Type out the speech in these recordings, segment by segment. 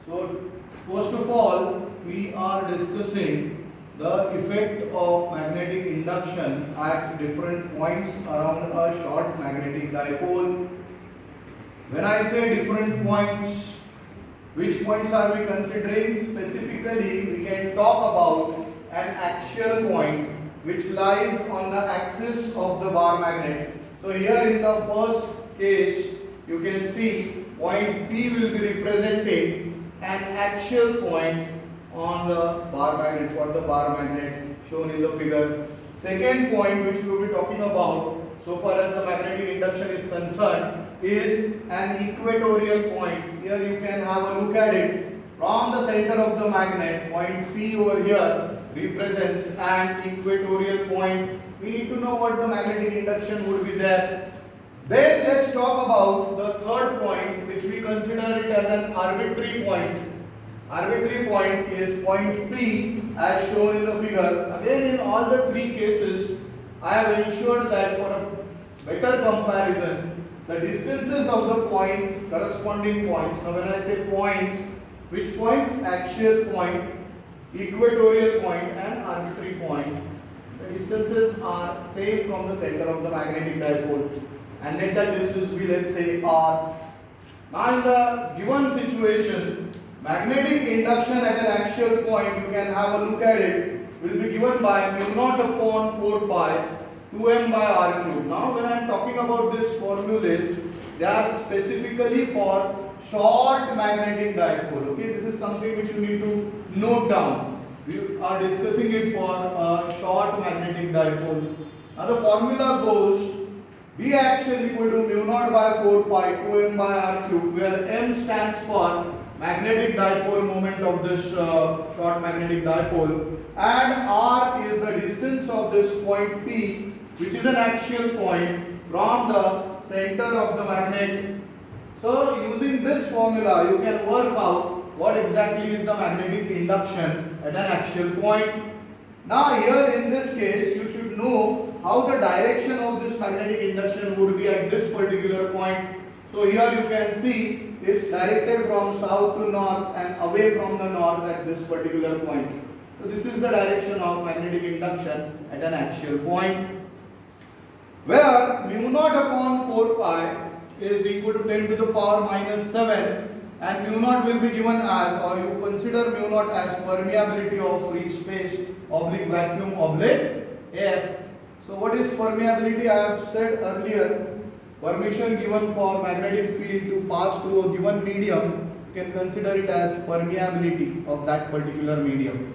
So first of all, we are discussing the effect of magnetic induction at different points around a short magnetic dipole. When I say different points, which points are we considering? Specifically, we can talk about an axial point which lies on the axis of the bar magnet. So here in the first case, you can see point P will be representing an axial point on the bar magnet, for the bar magnet shown in the figure. Second point which we will be talking about so far as the magnetic induction is concerned is an equatorial point. Here you can have a look at it. From the center of the magnet, point P over here represents an equatorial point. We need to know what the magnetic induction would be there. Then let's talk about the third point, which we consider it as an arbitrary point. Arbitrary point is point P as shown in the figure. Again, in all the three cases, I have ensured that for a better comparison, the distances of the points, corresponding points. Now when I say points, which points? Axial point, equatorial point and arbitrary point. The distances are same from the center of the magnetic dipole. And let that distance be, let's say, R. Now in the given situation, magnetic induction at an axial point, you can have a look at it, will be given by mu naught upon 4 pi 2m by r cube. Now when I am talking about these formulas, they are specifically for short magnetic dipole. Okay, this is something which you need to note down. We are discussing it for a short magnetic dipole. Now the formula goes B axial equal to mu naught by 4 pi 2m by r cube, where m stands for magnetic dipole moment of this short magnetic dipole, and r is the distance of this point P, which is an axial point from the center of the magnet. So using this formula, you can work out what exactly is the magnetic induction at an axial point. Now here in this case, you should know how the direction of this magnetic induction would be at this particular point. So here you can see it's directed from south to north and away from the north at this particular point. So this is the direction of magnetic induction at an axial point, where mu naught upon 4 pi is equal to 10 to the power minus 7, and mu naught will be given as, or you consider mu naught as permeability of free space oblique vacuum oblique air. So what is permeability? I have said earlier, permission given for magnetic field to pass through a given medium, you can consider it as permeability of that particular medium.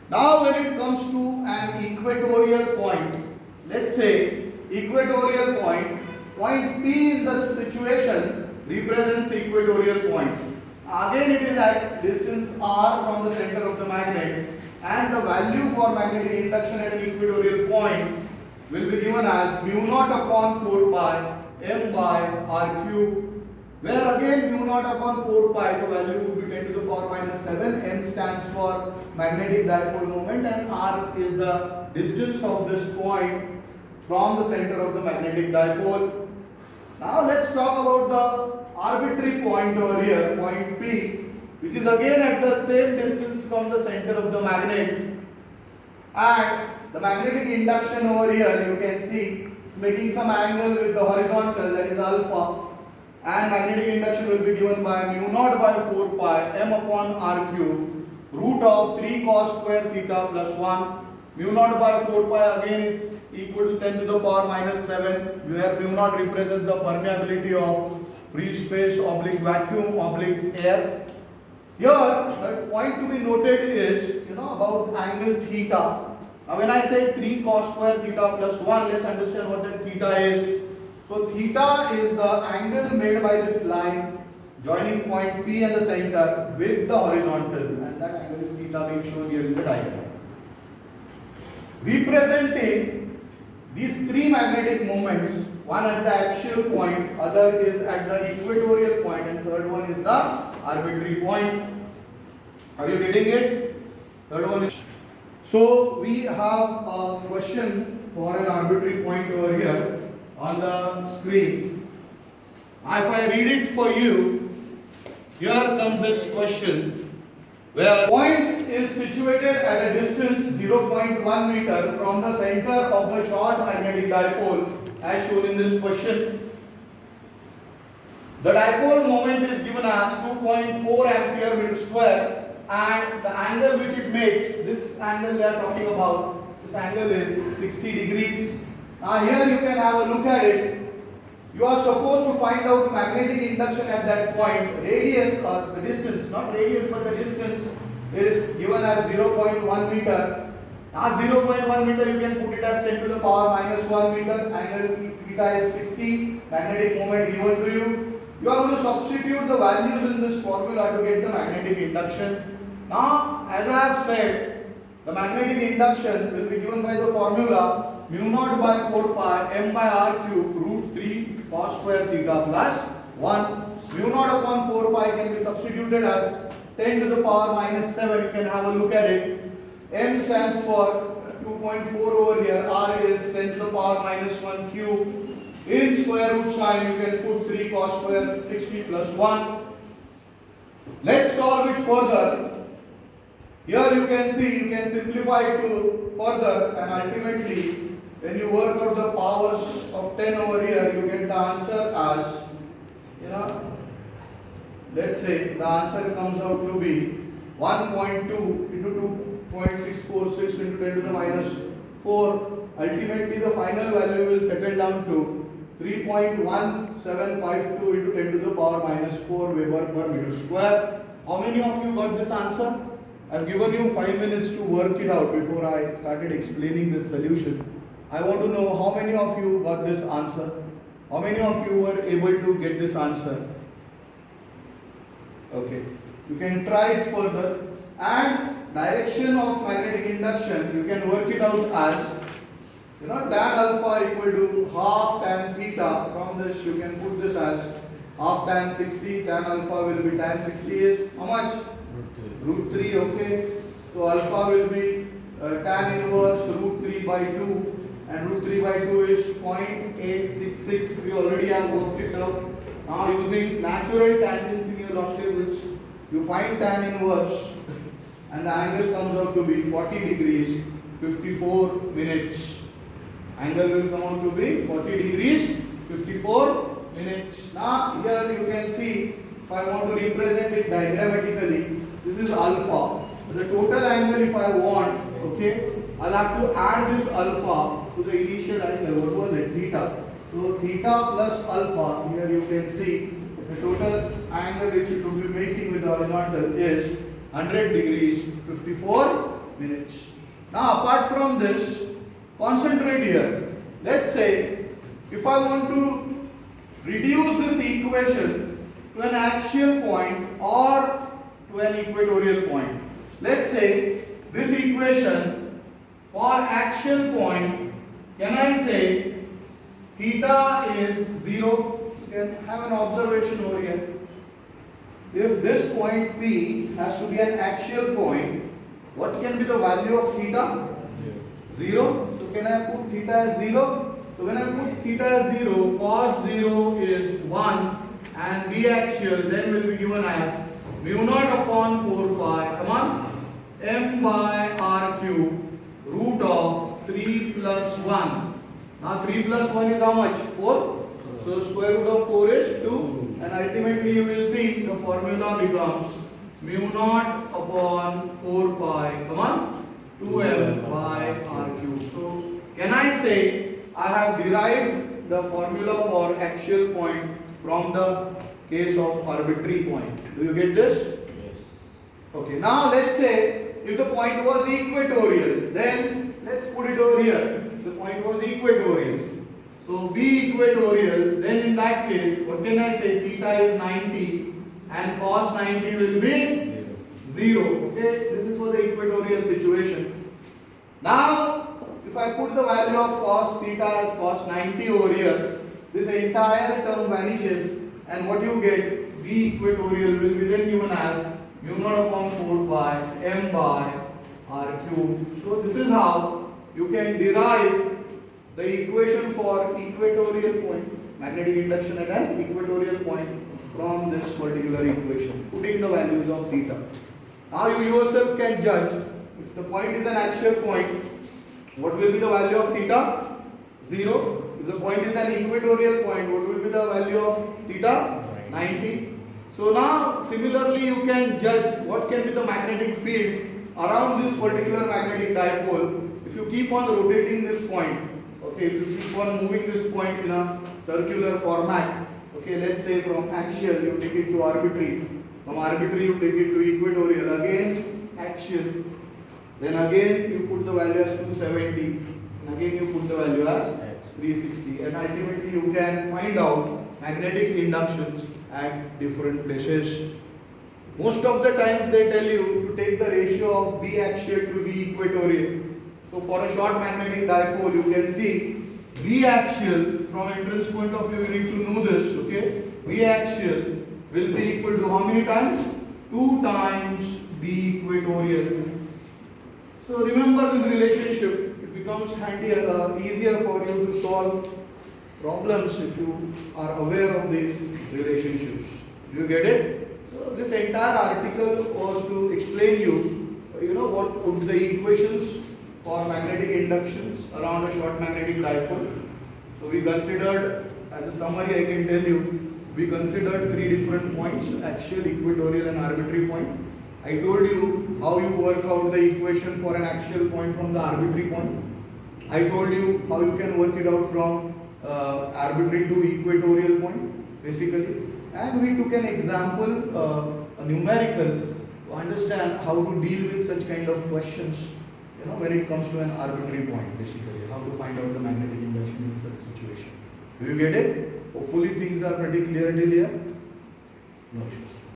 Now when it comes to an equatorial point, let's say equatorial point, point P in the situation represents equatorial point. Again it is at distance r from the center of the magnet, and the value for magnetic induction at an equatorial point will be given as mu naught upon 4 pi m by r cube, where again mu naught upon 4 pi, the value would be 10 to the power minus 7, m stands for magnetic dipole moment, and r is the distance of this point from the center of the magnetic dipole. Now let's talk about the arbitrary point over here, point P, which is again at the same distance from the center of the magnet, and the magnetic induction over here you can see it's making some angle with the horizontal, that is alpha, and magnetic induction will be given by mu naught by 4 pi m upon r cube root of 3 cos square theta plus 1. Mu naught by 4 pi again is equal to 10 to the power minus 7, where mu naught represents the permeability of free space oblique vacuum oblique air. Here the point to be noted is about angle theta. Now when I say 3 cos square theta plus 1, let's understand what that theta is. So theta is the angle made by this line joining point P and the center with the horizontal, and that angle is theta being shown here in the diagram. Representing these three magnetic moments, one at the axial point, other is at the equatorial point, and third one is the arbitrary point. Are you getting it? Third one is. So we have a question for an arbitrary point over here on the screen. If I read it for you, Here comes this question where point is situated at a distance 0.1 meter from the center of the short magnetic dipole as shown in this question. The dipole moment is given as 2.4 ampere meter square and the angle which it makes, this angle they are talking about, this angle is 60 degrees. Now here you can have a look at it. You are supposed to find out magnetic induction at that point. Radius or the distance, not radius but the distance is given as 0.1 meter. Now 0.1 meter you can put it as 10 to the power minus 1 meter. Angle theta is 60. Magnetic moment given to you. You are going to substitute the values in this formula to get the magnetic induction. Now as I have said, the magnetic induction will be given by the formula mu naught by 4 pi m by r cube root 3 cos square theta plus 1. Mu naught upon 4 pi can be substituted as 10 to the power minus 7. You can have a look at it. M stands for 2.4 over here. R is 10 to the power minus 1 cube. In square root sign you can put 3 cos square 60 plus 1. Let's solve it further. Here you can see, you can simplify it to further and ultimately when you work out the powers of 10 over here, you get the answer as, let's say the answer comes out to be 1.2 into 2.646 into 10 to the minus 4. Ultimately the final value will settle down to 3.1752 into 10 to the power minus 4 Weber per meter square. How many of you got this answer? I have given you 5 minutes to work it out before I started explaining this solution. I want to know how many of you got this answer. How many of you were able to get this answer? Okay. You can try it further. And direction of magnetic induction, you can work it out as, tan alpha equal to half tan theta. From this you can put this as half tan 60. Tan alpha will be tan 60 is how much? Root 3. Okay. So alpha will be tan inverse root 3 by 2. And root 3 by 2 is 0.866. We already have worked it out. Now using natural tangents in your log tables, you find tan inverse and the angle comes out to be 40 degrees 54 minutes. Angle will come out to be 40 degrees 54 minutes. Now here you can see, if I want to represent it diagrammatically, this is alpha. The total angle if I want, okay, I'll have to add this alpha to the initial angle. What was it? Theta. So theta plus alpha, here you can see the total angle which it will be making with the horizontal is 100 degrees 54 minutes. Now apart from this, concentrate here. Let's say if I want to reduce this equation to an axial point or to an equatorial point. Let's say this equation for axial point, can I say theta is 0? You can have an observation over here. If this point P has to be an axial point, what can be the value of theta? 0. So can I put theta as 0? So when I put theta as 0, cos 0 is 1 and B axial then will be given as mu naught upon 4 pi, come on, m by r cube root of 3 plus 1. Now 3 plus 1 is how much? 4. So square root of 4 is 2 and ultimately you will see the formula becomes mu naught upon 4 pi, come on, 2m by r cube. So can I say I have derived the formula for axial point from the case of arbitrary point. Do you get this? Yes. Okay, now let's say if the point was equatorial, then let's put it over here. The point was equatorial. So B equatorial, then in that case, what can I say? Theta is 90 and cos 90 will be 0. Okay, this is for the equatorial situation. Now, if I put the value of cos theta as cos 90 over here, this entire term vanishes and what you get, B equatorial will be then given as mu naught upon 4 pi m by r cube. So this is how you can derive the equation for equatorial point, magnetic induction at an equatorial point. from this particular equation, putting the values of theta. Now you yourself can judge if the point is an axial point, what will be the value of theta? 0. If the point is an equatorial point, what will be the value of theta? 90. So now similarly you can judge what can be the magnetic field around this particular magnetic dipole if you keep on rotating this point. Okay, if you keep on moving this point in a circular format. Okay, let's say from axial you take it to arbitrary, from arbitrary you take it to equatorial, again axial, then again you put the value as 270, and again you put the value as 360, and ultimately you can find out magnetic inductions at different places. Most of the times they tell you to take the ratio of B axial to B equatorial. So for a short magnetic dipole you can see B axial, from entrance point of view you need to know this, okay? B axial will be equal to how many times? 2 times B equatorial. So remember this relationship, it becomes handier, easier for you to solve problems if you are aware of these relationships. Do you get it? So this entire article was to explain you know what would be the equations for magnetic inductions around a short magnetic dipole. So we considered, as a summary I can tell you, we considered 3 different points, axial, equatorial and arbitrary point. I told you how you work out the equation for an axial point from the arbitrary point. I told you how you can work it out from arbitrary to equatorial point basically, and we took an example, a numerical, to understand how to deal with such kind of questions, when it comes to an arbitrary point basically, how to find out the magnetic induction in such situation. Do you get it? Hopefully things are pretty clear till here. No issues.